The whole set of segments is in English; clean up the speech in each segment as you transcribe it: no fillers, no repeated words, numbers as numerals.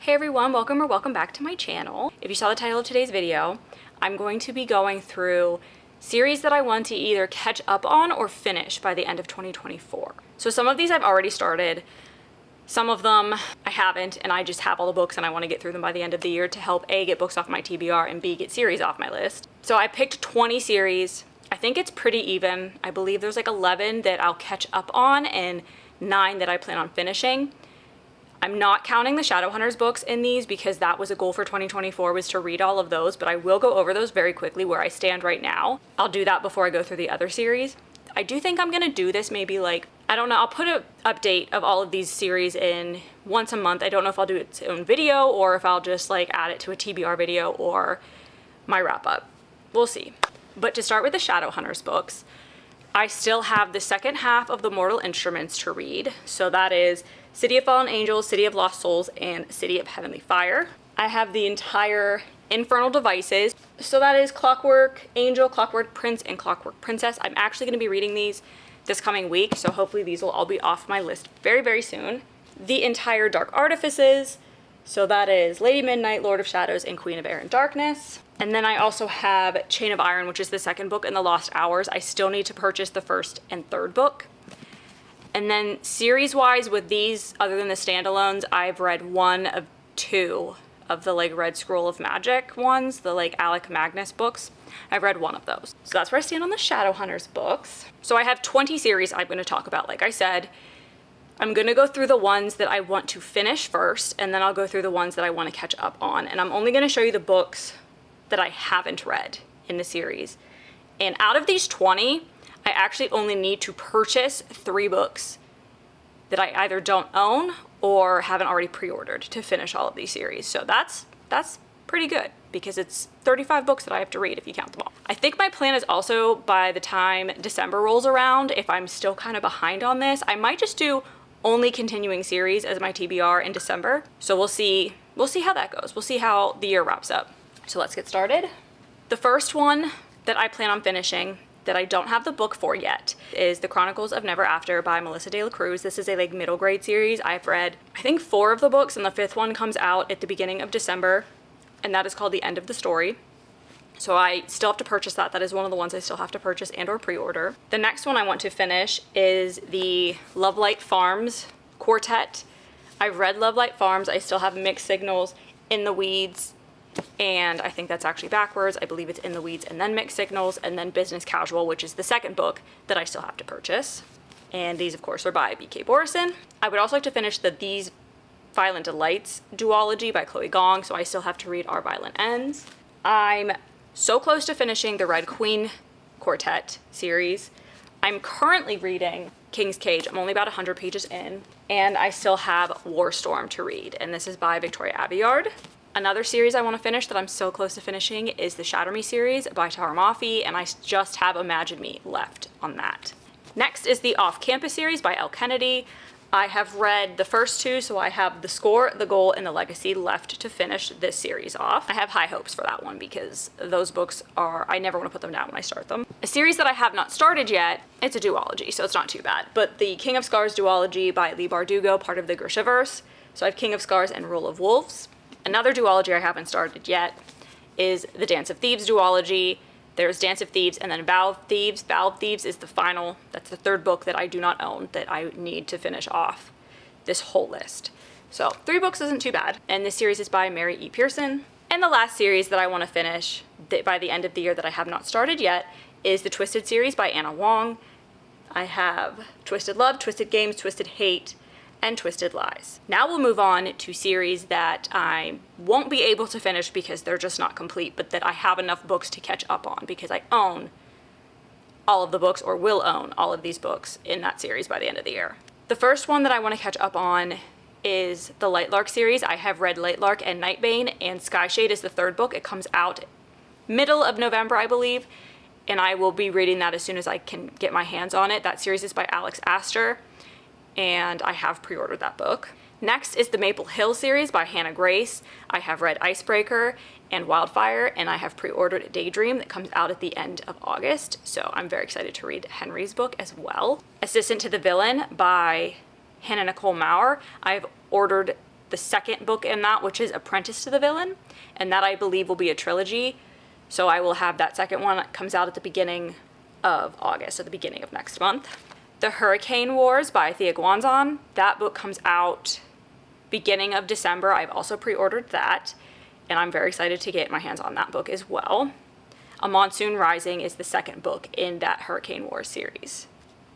Hey everyone, welcome back to my channel. If you saw the title of today's video, I'm going to be going through series that I want to either catch up on or finish by the end of 2024. So some of these I've already started, some of them I haven't, and I just have all the books and I want to get through them by the end of the year to help A, get books off my TBR, and B, get series off my list. So I picked 20 series. I think it's pretty even. I believe there's like 11 that I'll catch up on and 9 that I plan on finishing. I'm not counting the Shadowhunters books in these because that was a goal for 2024, was to read all of those, but I will go over those very quickly where I stand right now. I'll do that before I go through the other series. I do think I'm gonna do this maybe like, I don't know, I'll put an update of all of these series in once a month. I don't know if I'll do its own video or if I'll just like add it to a TBR video or my wrap up. We'll see. But to start with the Shadowhunters books, I still have the second half of the Mortal Instruments to read. So that is City of Fallen Angels, City of Lost Souls, and City of Heavenly Fire. I have the entire Infernal Devices. So that is Clockwork Angel, Clockwork Prince, and Clockwork Princess. I'm actually going to be reading these this coming week, so hopefully these will all be off my list very, very soon. The entire Dark Artifices. So that is Lady Midnight, Lord of Shadows, and Queen of Air and Darkness. And then I also have Chain of Iron, which is the second book in the Lost Hours. I still need to purchase the first and third book. And then series-wise with these, other than the standalones, I've read one of 2 of the like Red Scroll of Magic ones, the like Alec Magnus books. I've read one of those. So that's where I stand on the Shadowhunters books. So I have 20 series I'm going to talk about, like I said. I'm going to go through the ones that I want to finish first, and then I'll go through the ones that I want to catch up on. And I'm only going to show you the books that I haven't read in the series. And out of these 20, I actually only need to purchase 3 books that I either don't own or haven't already pre-ordered to finish all of these series. So that's pretty good because it's 35 books that I have to read if you count them all. I think my plan is also by the time December rolls around, if I'm still kind of behind on this, I might just do only continuing series as my TBR in December. So we'll see how that goes. We'll see how the year wraps up. So let's get started. The first one that I plan on finishing that I don't have the book for yet is The Chronicles of Never After by Melissa De La Cruz. This is a like middle grade series. I've read, I think 4 of the books, and the 5th one comes out at the beginning of December, and that is called The End of the Story. So I still have to purchase that. That is one of the ones I still have to purchase and or pre-order. The next one I want to finish is the Lovelight Farms Quartet. I've read Lovelight Farms. I still have Mixed Signals, In the Weeds, and I think that's actually backwards. I believe it's In the Weeds and then Mixed Signals and then Business Casual, which is the second book that I still have to purchase. And these, of course, are by B.K. Borison. I would also like to finish the These Violent Delights duology by Chloe Gong, so I still have to read Our Violent Ends. I'm so close to finishing the Red Queen Quartet series. I'm currently reading King's Cage. I'm only about 100 pages in, and I still have Warstorm to read, and this is by Victoria Aveyard. Another series I want to finish that I'm so close to finishing is the Shatter Me series by Tara Mafi, and I just have Imagine Me left on that. Next is the Off Campus series by Elle Kennedy. I have read the first 2, so I have The Score, The Goal, and The Legacy left to finish this series off. I have high hopes for that one because those books are, I never want to put them down when I start them. A series that I have not started yet, it's a duology, so it's not too bad, but the King of Scars duology by Leigh Bardugo, part of the Grishaverse. So I have King of Scars and Rule of Wolves. Another duology I haven't started yet is the Dance of Thieves duology. There's Dance of Thieves and then Vow of Thieves. Vow of Thieves is the final, that's the 3rd book that I do not own that I need to finish off this whole list. So 3 books isn't too bad. And this series is by Mary E. Pearson. And the last series that I want to finish by the end of the year that I have not started yet is the Twisted series by Anna Wong. I have Twisted Love, Twisted Games, Twisted Hate, and Twisted Lies. Now we'll move on to series that I won't be able to finish because they're just not complete, but that I have enough books to catch up on because I own all of the books or will own all of these books in that series by the end of the year. The first one that I want to catch up on is the Lightlark series. I have read Lightlark and Nightbane, and Skyshade is the 3rd book. It comes out middle of November, I believe, and I will be reading that as soon as I can get my hands on it. That series is by Alex Astor, and I have pre-ordered that book. Next is the Maple Hill series by Hannah Grace. I have read Icebreaker and Wildfire, and I have pre-ordered Daydream that comes out at the end of August, so I'm very excited to read Henry's book as well. Assistant to the Villain by Hannah Nicole Maurer. I've ordered the second book in that, which is Apprentice to the Villain, and that I believe will be a trilogy. So I will have that second one. It comes out at the beginning of August, or the beginning of next month. The Hurricane Wars by Thea Guanzon. That book comes out beginning of December. I've also pre-ordered that, and I'm very excited to get my hands on that book as well. A Monsoon Rising is the second book in that Hurricane Wars series.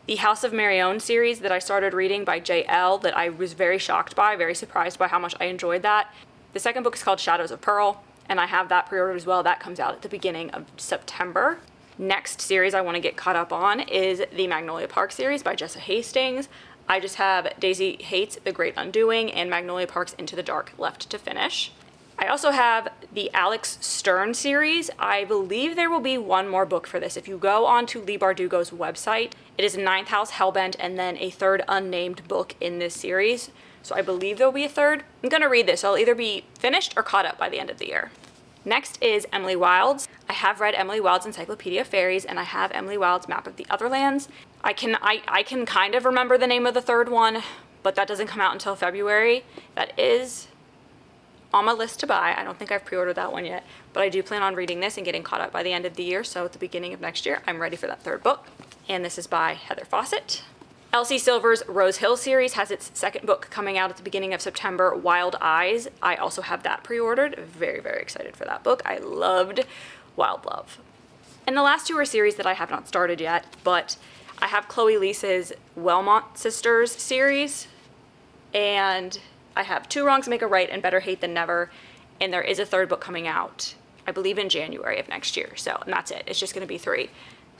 The House of Marion series that I started reading by J.L. that I was very shocked by, very surprised by how much I enjoyed that. The second book is called Shadows of Pearl, and I have that pre-ordered as well. That comes out at the beginning of September. Next series I want to get caught up on is the Magnolia Park series by Jessa Hastings. I just have Daisy Hates The Great Undoing and Magnolia Park's Into the Dark left to finish. I also have the Alex Stern series. I believe there will be one more book for this. If you go on to Leigh Bardugo's website, it is Ninth House Hellbent and then a third unnamed book in this series. So I believe there'll be a third. I'm going to read this. So I'll either be finished or caught up by the end of the year. Next is Emily Wilde's. I have read Emily Wilde's Encyclopedia of Fairies, and I have Emily Wilde's Map of the Otherlands. I can kind of remember the name of the third one, but that doesn't come out until February. That is on my list to buy. I don't think I've pre-ordered that one yet, but I do plan on reading this and getting caught up by the end of the year. So at the beginning of next year, I'm ready for that third book. And this is by Heather Fawcett. Elsie Silver's Rose Hill series has its second book coming out at the beginning of September, Wild Eyes. I also have that pre-ordered. Very, very excited for that book. I loved Wild Love. And the last two are series that I have not started yet, but I have Chloe Lisa's Wellmont Sisters series, and I have Two Wrongs Make a Right and Better Hate Than Never, and there is a third book coming out, I believe in January of next year. So, and that's it. It's just going to be 3.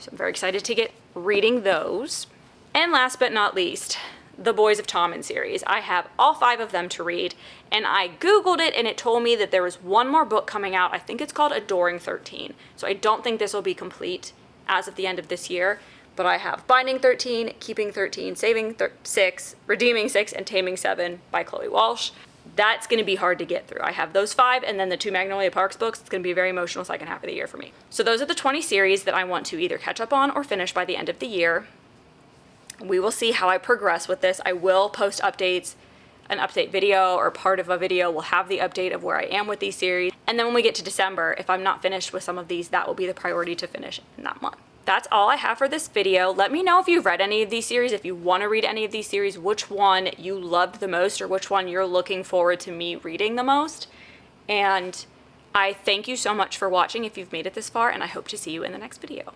So I'm very excited to get reading those. And last but not least, the Boys of Tommen series. I have all 5 of them to read, and I Googled it and it told me that there was one more book coming out. I think it's called Adoring 13. So I don't think this will be complete as of the end of this year, but I have Binding 13, Keeping 13, Saving 6, Redeeming 6, and Taming 7 by Chloe Walsh. That's going to be hard to get through. I have those 5, and then the 2 Magnolia Parks books. It's going to be a very emotional second half of the year for me. So those are the 20 series that I want to either catch up on or finish by the end of the year. We will see how I progress with this. I will post updates, an update video or part of a video will have the update of where I am with these series. And then when we get to December, if I'm not finished with some of these, that will be the priority to finish in that month. That's all I have for this video. Let me know if you've read any of these series, if you want to read any of these series, which one you loved the most or which one you're looking forward to me reading the most. And I thank you so much for watching if you've made it this far, and I hope to see you in the next video.